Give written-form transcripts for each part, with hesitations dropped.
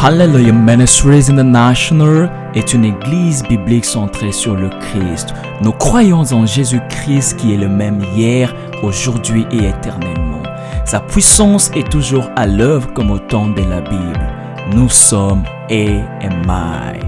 Hallelujah Ministries International est une église biblique centrée sur le Christ. Nous croyons en Jésus-Christ qui est le même hier, aujourd'hui et éternellement. Sa puissance est toujours à l'œuvre comme au temps de la Bible. Nous sommes AMI.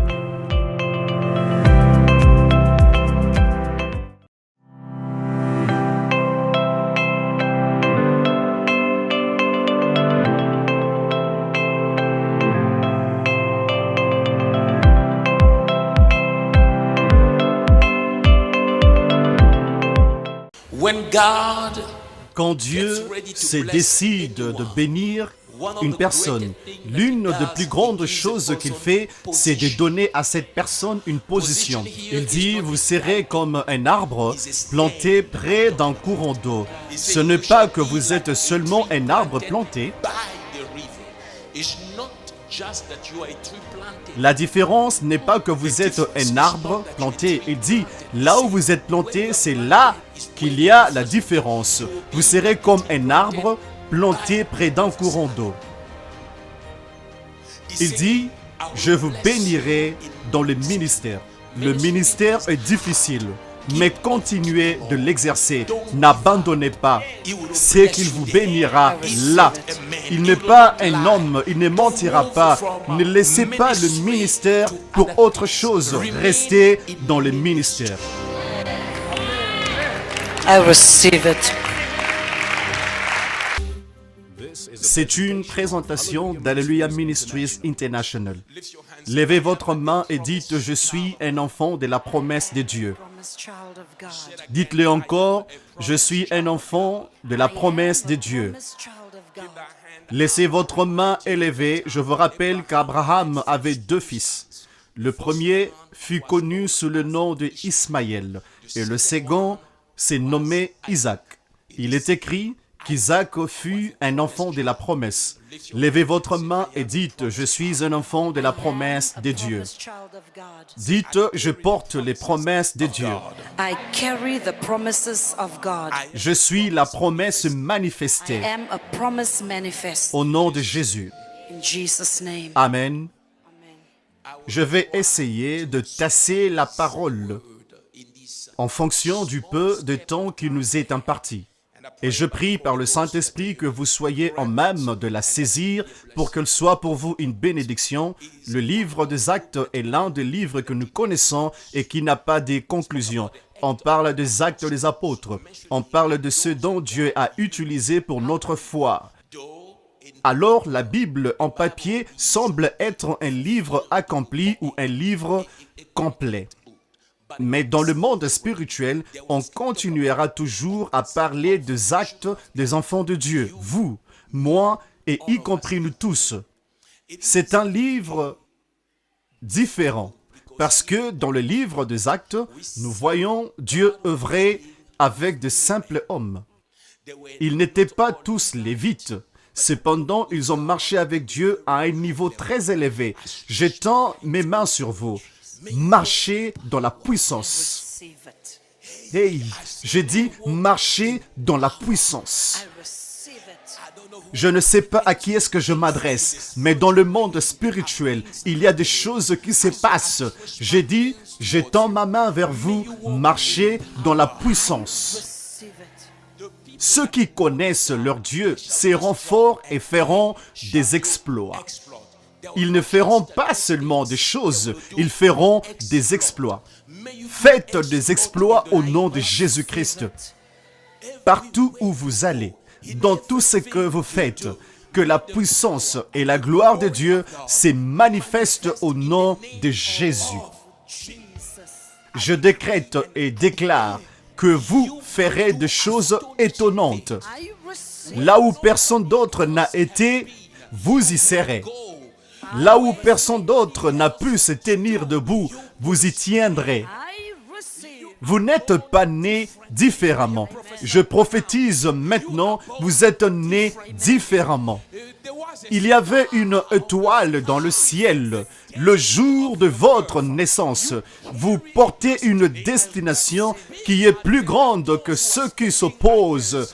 Quand Dieu se décide de bénir une personne, l'une des plus grandes choses qu'il fait, c'est de donner à cette personne une position. Il dit, vous serez comme un arbre planté près d'un courant d'eau. Ce n'est pas que vous êtes seulement un arbre planté. La différence n'est pas que vous êtes un arbre planté. Il dit, là où vous êtes planté, c'est là qu'il y a la différence. Vous serez comme un arbre planté près d'un courant d'eau. Il dit, je vous bénirai dans le ministère. Le ministère est difficile, mais continuez de l'exercer. N'abandonnez pas. C'est qu'il vous bénira là. Il n'est pas un homme, il ne mentira pas. Ne laissez pas le ministère pour autre chose. Restez dans le ministère. I receive it. C'est une présentation d'Alleluia Ministries International. Levez votre main et dites, je suis un enfant de la promesse de Dieu. Dites-le encore, je suis un enfant de la promesse de Dieu. Laissez votre main élevée. Je vous rappelle qu'Abraham avait 2 fils. Le premier fut connu sous le nom de Ismaël et le second s'est nommé Isaac. Il est écrit qu'Isaac fut un enfant de la promesse. Levez votre main et dites, je suis un enfant de la promesse de Dieu. Dites, je porte les promesses de Dieu. I carry the promises of God. Je suis la promesse manifestée. I am a promise manifest. Au nom de Jésus. In Jesus' name. Amen. Je vais essayer de tasser la parole en fonction du peu de temps qui nous est imparti. Et je prie par le Saint-Esprit que vous soyez en même de la saisir pour qu'elle soit pour vous une bénédiction. Le livre des Actes est l'un des livres que nous connaissons et qui n'a pas de conclusion. On parle des Actes des Apôtres. On parle de ce dont Dieu a utilisé pour notre foi. Alors, la Bible en papier semble être un livre accompli ou un livre complet. Mais dans le monde spirituel, on continuera toujours à parler des actes des enfants de Dieu. Vous, moi et y compris nous tous. C'est un livre différent. Parce que dans le livre des actes, nous voyons Dieu œuvrer avec de simples hommes. Ils n'étaient pas tous lévites. Cependant, ils ont marché avec Dieu à un niveau très élevé. J'étends mes mains sur vous. Marchez dans la puissance. Hey, j'ai dit marcher dans la puissance. Je ne sais pas à qui est-ce que je m'adresse, mais dans le monde spirituel, il y a des choses qui se passent. J'ai dit, j'étends ma main vers vous, marchez dans la puissance. Ceux qui connaissent leur Dieu seront forts et feront des exploits. Ils ne feront pas seulement des choses, ils feront des exploits. Faites des exploits au nom de Jésus-Christ. Partout où vous allez, dans tout ce que vous faites, que la puissance et la gloire de Dieu se manifestent au nom de Jésus. Je décrète et déclare que vous ferez des choses étonnantes. Là où personne d'autre n'a été, vous y serez. Là où personne d'autre n'a pu se tenir debout, vous y tiendrez. Vous n'êtes pas nés différemment. Je prophétise maintenant, vous êtes nés différemment. Il y avait une étoile dans le ciel. Le jour de votre naissance, vous portez une destination qui est plus grande que ceux qui s'opposent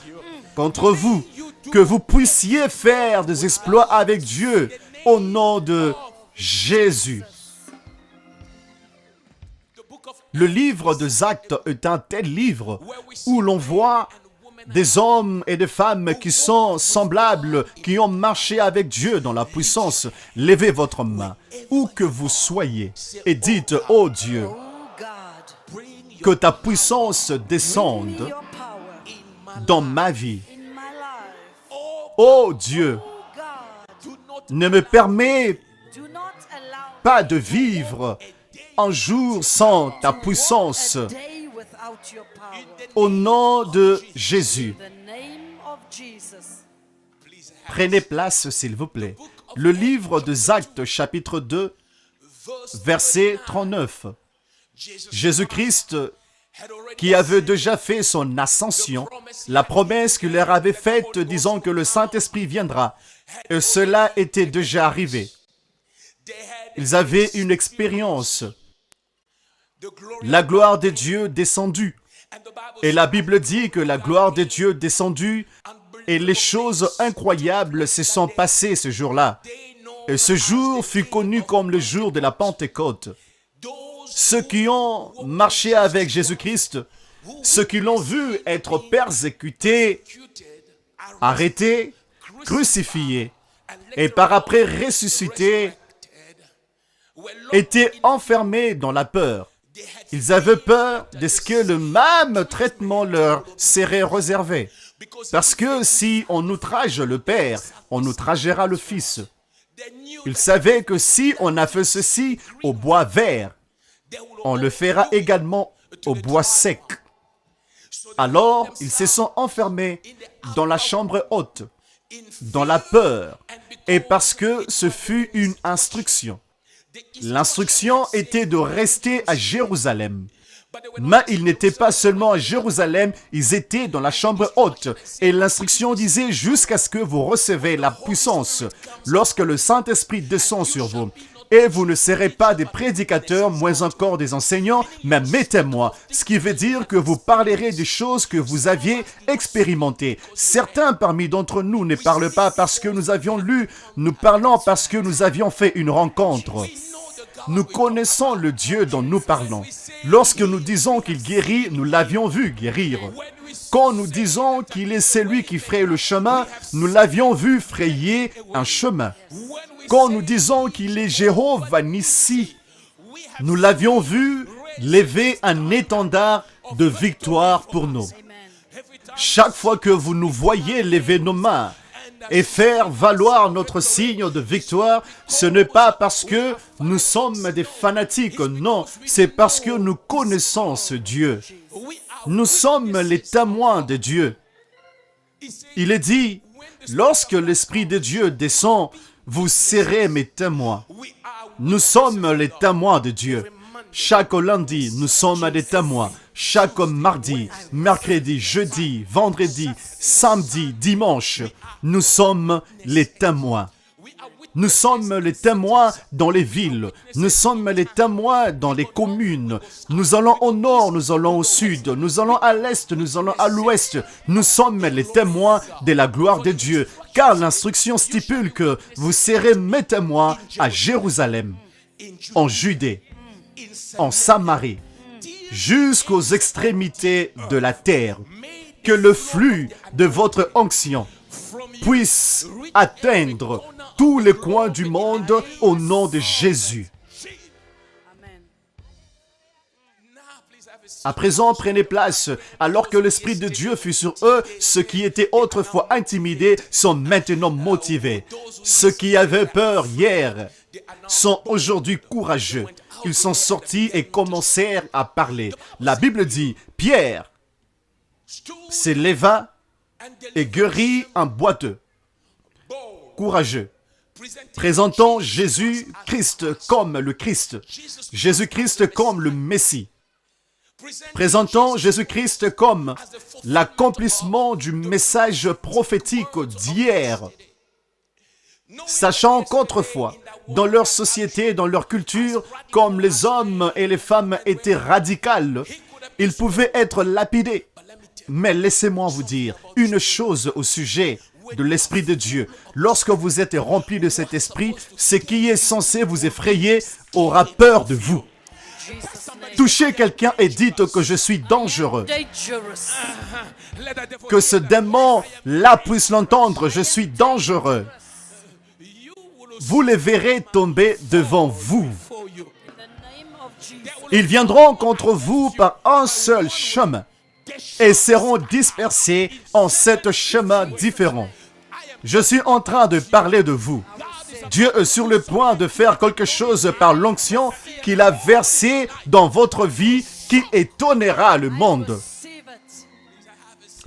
contre vous. Que vous puissiez faire des exploits avec Dieu. Au nom de Jésus. Le livre des Actes est un tel livre où l'on voit des hommes et des femmes qui sont semblables, qui ont marché avec Dieu dans la puissance. Levez votre main, où que vous soyez, et dites, « Oh Dieu, Oh God, que ta puissance descende your power dans ma vie. in my life. Oh Dieu, Oh God, ne me permets do not allow pas de vivre un jour sans ta puissance. a day without your power. Au nom de Jésus. In the name of Jesus. Prenez place, s'il vous plaît. Le livre des Actes, chapitre 2, verset 39. Jésus-Christ, qui avait déjà fait son ascension, la promesse qu'il leur avait faite disant que le Saint-Esprit viendra, et cela était déjà arrivé. Ils avaient une expérience, la gloire de Dieu descendue. Et la Bible dit que la gloire de Dieu descendue et les choses incroyables se sont passées ce jour-là. Et ce jour fut connu comme le jour de la Pentecôte. Ceux qui ont marché avec Jésus-Christ, ceux qui l'ont vu être persécutés, arrêtés, crucifiés, et par après ressuscités, étaient enfermés dans la peur. Ils avaient peur de ce que le même traitement leur serait réservé. Parce que si on outrage le Père, on outragera le Fils. Ils savaient que si on a fait ceci au bois vert, on le fera également au bois sec. Alors, ils se sont enfermés dans la chambre haute, dans la peur, et parce que ce fut une instruction. L'instruction était de rester à Jérusalem. Mais ils n'étaient pas seulement à Jérusalem, ils étaient dans la chambre haute. Et l'instruction disait jusqu'à ce que vous recevez la puissance lorsque le Saint-Esprit descend sur vous. Et vous ne serez pas des prédicateurs, moins encore des enseignants, mais mes témoins. Ce qui veut dire que vous parlerez des choses que vous aviez expérimentées. Certains parmi d'entre nous ne parlent pas parce que nous avions lu, nous parlons parce que nous avions fait une rencontre. Nous connaissons le Dieu dont nous parlons. Lorsque nous disons qu'il guérit, nous l'avions vu guérir. Quand nous disons qu'il est celui qui fraye le chemin, nous l'avions vu frayer un chemin. Quand nous disons qu'il est Jéhovah Nissi, nous l'avions vu lever un étendard de victoire pour nous. Chaque fois que vous nous voyez lever nos mains et faire valoir notre signe de victoire, ce n'est pas parce que nous sommes des fanatiques, non, c'est parce que nous connaissons ce Dieu. Nous sommes les témoins de Dieu. Il est dit, lorsque l'Esprit de Dieu descend, vous serez mes témoins. Nous sommes les témoins de Dieu. Chaque lundi, nous sommes des témoins. Chaque mardi, mercredi, jeudi, vendredi, samedi, dimanche, nous sommes les témoins. Nous sommes les témoins dans les villes. Nous sommes les témoins dans les communes. Nous allons au nord, nous allons au sud. Nous allons à l'est, nous allons à l'ouest. Nous sommes les témoins de la gloire de Dieu. Car l'instruction stipule que vous serez mes témoins à Jérusalem, en Judée, en Samarie, jusqu'aux extrémités de la terre. Que le flux de votre onction puisse atteindre tous les coins du monde au nom de Jésus. À présent, prenez place. Alors que l'Esprit de Dieu fut sur eux, ceux qui étaient autrefois intimidés sont maintenant motivés. Ceux qui avaient peur hier sont aujourd'hui courageux. Ils sont sortis et commencèrent à parler. La Bible dit, Pierre se leva et guérit un boiteux, courageux, présentant Jésus-Christ comme le Christ, Jésus-Christ comme le Messie, présentant Jésus-Christ comme l'accomplissement du message prophétique d'hier, sachant qu'autrefois, dans leur société, dans leur culture, comme les hommes et les femmes étaient radicales, ils pouvaient être lapidés. Mais laissez-moi vous dire une chose au sujet de l'Esprit de Dieu. Lorsque vous êtes rempli de cet esprit, ce qui est censé vous effrayer aura peur de vous. Jesus' name. Touchez quelqu'un et dites que je suis dangereux. Dangerous. Que ce démon-là puisse l'entendre, je suis dangereux. Vous les verrez tomber devant vous. In the name of Jesus. Ils viendront contre vous par un seul chemin et seront dispersés en sept chemins différents. Je suis en train de parler de vous. Dieu est sur le point de faire quelque chose par l'onction qu'il a versée dans votre vie qui étonnera le monde. Receive it.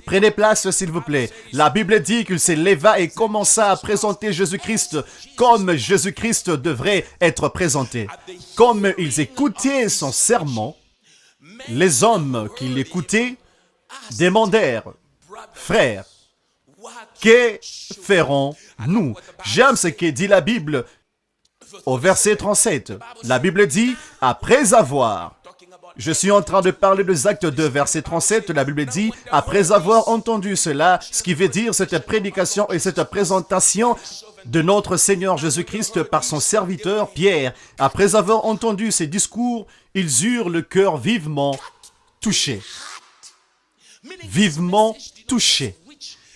Prenez place, s'il vous plaît. La Bible dit qu'il s'éleva et commença à présenter Jésus-Christ comme Jésus-Christ devrait être présenté. Comme ils écoutaient son sermon, les hommes qui l'écoutaient demandèrent, « Frères, que ferons-nous » J'aime ce que dit la Bible au verset 37. La Bible dit, « Après avoir » Je suis en train de parler des Actes 2, verset 37. La Bible dit, après avoir entendu cela, ce qui veut dire cette prédication et cette présentation de notre Seigneur Jésus-Christ par son serviteur Pierre, après avoir entendu ces discours, ils eurent le cœur vivement touché. Vivement touché.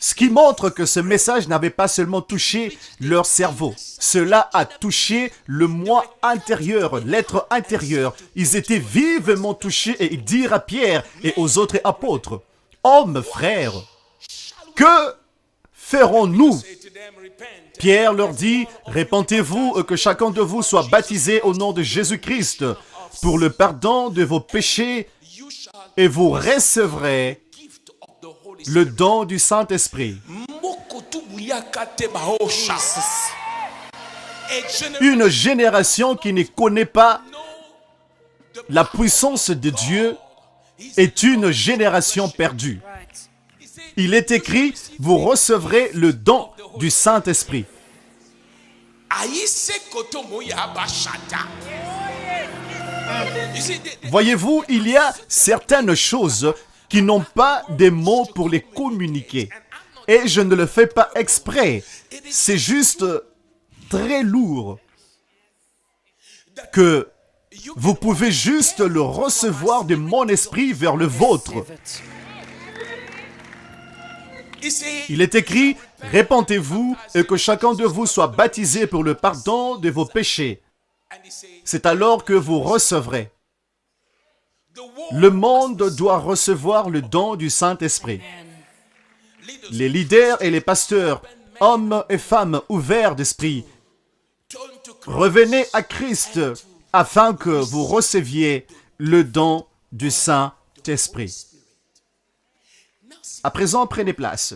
Ce qui montre que ce message n'avait pas seulement touché leur cerveau. Cela a touché le moi intérieur, l'être intérieur. Ils étaient vivement touchés et ils dirent à Pierre et aux autres apôtres, « Hommes, frères, que ferons-nous » Pierre leur dit, « Répentez-vous et que chacun de vous soit baptisé au nom de Jésus-Christ pour le pardon de vos péchés et vous recevrez le don du Saint-Esprit. » Une génération qui ne connaît pas la puissance de Dieu est une génération perdue. Right. Il est écrit, vous recevrez le don du Saint-Esprit. Voyez-vous, il y a certaines choses qui n'ont pas des mots pour les communiquer. Et je ne le fais pas exprès. C'est juste très lourd que vous pouvez juste le recevoir de mon esprit vers le vôtre. Receive it. Il est écrit, répentez-vous et que chacun de vous soit baptisé pour le pardon de vos péchés. C'est alors que vous recevrez. Le monde doit recevoir le don du Saint-Esprit. Les leaders et les pasteurs, hommes et femmes ouverts d'esprit, revenez à Christ afin que vous receviez le don du Saint-Esprit. À présent, prenez place.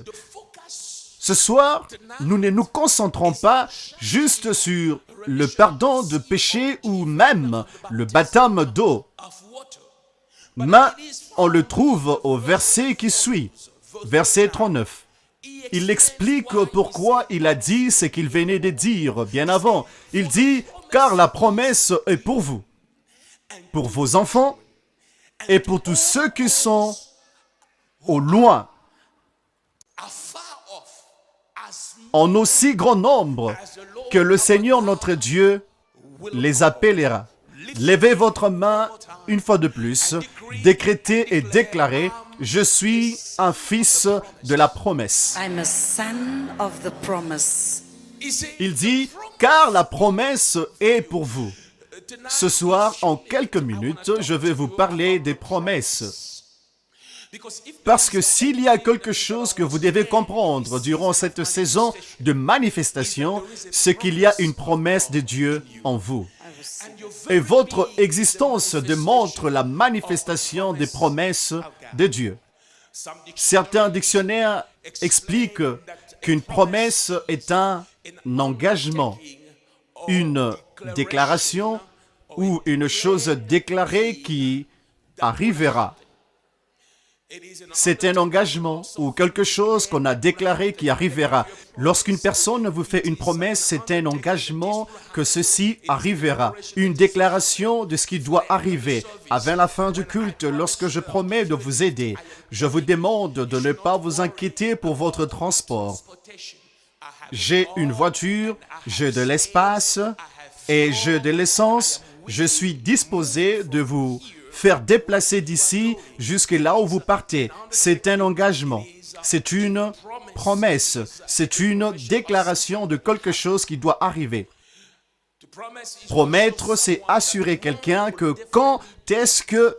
Ce soir, nous ne nous concentrons pas juste sur le pardon de péché ou même le baptême d'eau. Mais on le trouve au verset qui suit, verset 39. Il explique pourquoi il a dit ce qu'il venait de dire bien avant. Il dit, car la promesse est pour vous, pour vos enfants et pour tous ceux qui sont au loin, en aussi grand nombre que le Seigneur notre Dieu les appellera. Levez votre main une fois de plus, décrétez et déclarez, je suis un fils de la promesse. I'm a son of the promise. Il dit, car la promesse est pour vous. Ce soir, en quelques minutes, je vais vous parler des promesses. Parce que s'il y a quelque chose que vous devez comprendre durant cette saison de manifestation, c'est qu'il y a une promesse de Dieu en vous. Et votre existence démontre la manifestation des promesses de Dieu. Certains dictionnaires expliquent qu'une promesse est un engagement, une déclaration ou une chose déclarée qui arrivera. C'est un engagement ou quelque chose qu'on a déclaré qui arrivera. Lorsqu'une personne vous fait une promesse, c'est un engagement que ceci arrivera. Une déclaration de ce qui doit arriver. Avant la fin du culte, lorsque je promets de vous aider, je vous demande de ne pas vous inquiéter pour votre transport. J'ai une voiture, j'ai de l'espace et j'ai de l'essence. Je suis disposé de vous faire déplacer d'ici jusque là où vous partez. C'est un engagement, c'est une promesse, c'est une déclaration de quelque chose qui doit arriver. Promettre, c'est assurer quelqu'un que quand est-ce que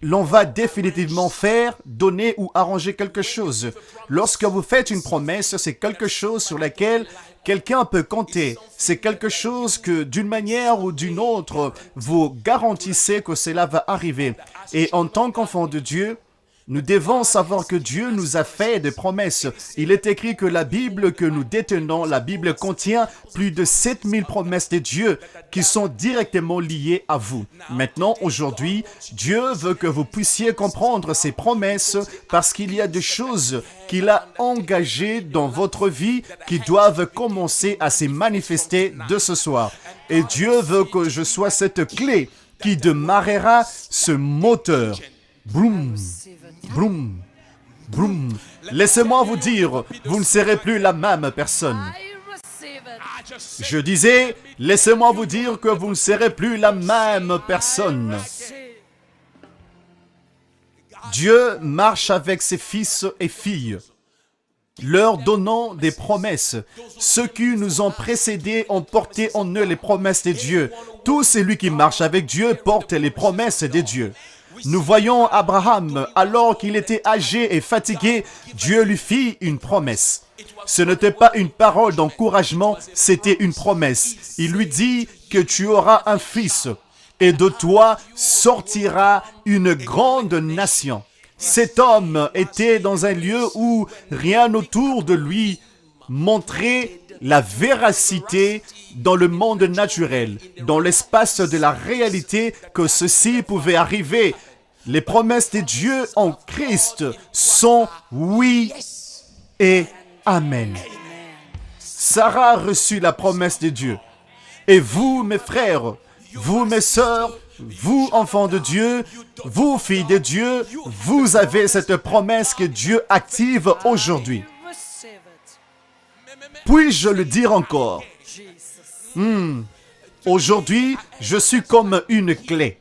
l'on va définitivement faire, donner ou arranger quelque chose. Lorsque vous faites une promesse, c'est quelque chose sur laquelle quelqu'un peut compter. C'est quelque chose que, d'une manière ou d'une autre, vous garantissez que cela va arriver. Et en tant qu'enfant de Dieu, nous devons savoir que Dieu nous a fait des promesses. Il est écrit que la Bible que nous détenons, la Bible contient plus de 7000 promesses de Dieu qui sont directement liées à vous. Maintenant, aujourd'hui, Dieu veut que vous puissiez comprendre ces promesses parce qu'il y a des choses qu'il a engagées dans votre vie qui doivent commencer à se manifester de ce soir. Et Dieu veut que je sois cette clé qui démarrera ce moteur. Broum, broum, broum. Laissez-moi vous dire, vous ne serez plus la même personne. Je disais, laissez-moi vous dire que vous ne serez plus la même personne. Dieu marche avec ses fils et filles, leur donnant des promesses. Ceux qui nous ont précédés ont porté en eux les promesses de Dieu. Tout celui qui marche avec Dieu porte les promesses de Dieu. Nous voyons Abraham, alors qu'il était âgé et fatigué, Dieu lui fit une promesse. Ce n'était pas une parole d'encouragement, c'était une promesse. Il lui dit que tu auras un fils et de toi sortira une grande nation. Cet homme était dans un lieu où rien autour de lui montrait la véracité dans le monde naturel, dans l'espace de la réalité que ceci pouvait arriver. Les promesses de Dieu en Christ sont oui et amen. Sarah reçut la promesse de Dieu. Et vous, mes frères, vous, mes sœurs, vous, enfants de Dieu, vous, filles de Dieu, vous avez cette promesse que Dieu active aujourd'hui. Puis-je le dire encore? Aujourd'hui, je suis comme une clé.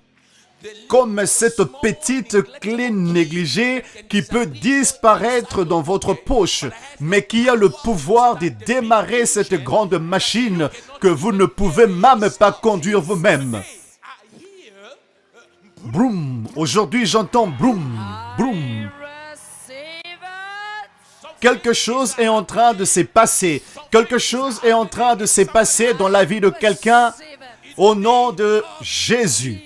Comme cette petite clé négligée qui peut disparaître dans votre poche, mais qui a le pouvoir de démarrer cette grande machine que vous ne pouvez même pas conduire vous-même. Broum. Aujourd'hui, j'entends broum, broum. Quelque chose est en train de se passer. Quelque chose est en train de se passer dans la vie de quelqu'un au nom de Jésus.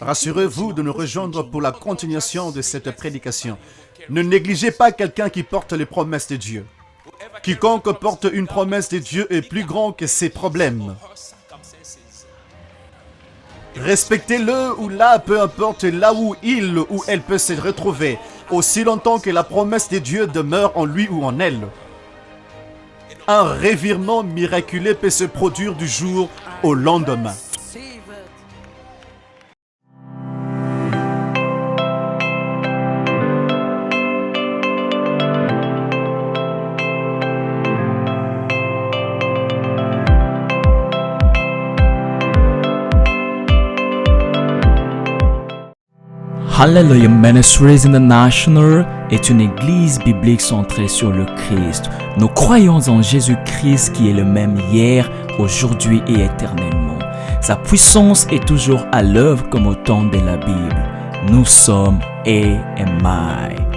Rassurez-vous de nous rejoindre pour la continuation de cette prédication. Ne négligez pas quelqu'un qui porte les promesses de Dieu. Quiconque porte une promesse de Dieu est plus grand que ses problèmes. Respectez-le ou là, peu importe là où il ou elle peut se retrouver, aussi longtemps que la promesse de Dieu demeure en lui ou en elle. Un revirement miraculeux peut se produire du jour au lendemain. Hallelujah Ministries International est une église biblique centrée sur le Christ. Nous croyons en Jésus-Christ qui est le même hier, aujourd'hui et éternellement. Sa puissance est toujours à l'œuvre comme au temps de la Bible. Nous sommes AMI.